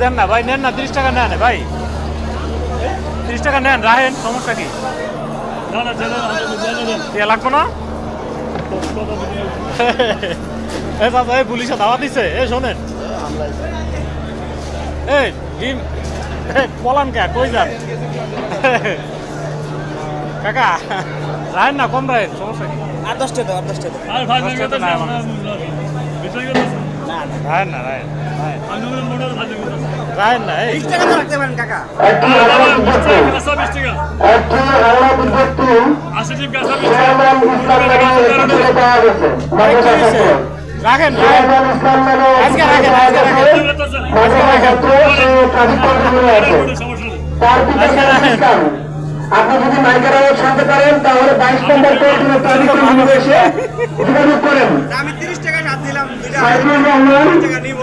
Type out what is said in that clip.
দেন না ভাই, নেন না, 30 টাকা নেন ভাই, 30 টাকা নেন, রাখেন, সমস্যা কি? লাগবো না? চাচা এই পুলিশে দাওয়া দিছে, এ শোনেন, এই ডিম পলান কে, কই যান? কাকা রাখেন না, কম রাখেন, সমস্যা কি? আর 10টা দাও, আর 10টা দাও। রাখেন না, রাখেন না, এই 20 টাকা তো রাখতে পারেন কাকা। ভাই, কি হয়েছে? রাখেন, আজকে রাখেন, আজকে রাখেন, আজকে রাখেন। আপনি যদি মাইকের আওয়াজ শুনতে পারেন তাহলে 22 নম্বর কোর্ট এসে যোগাযোগ করেন। আমি 30 টাকা হাত দিলাম, 2 সাইফুর রহমান টাকা নিব।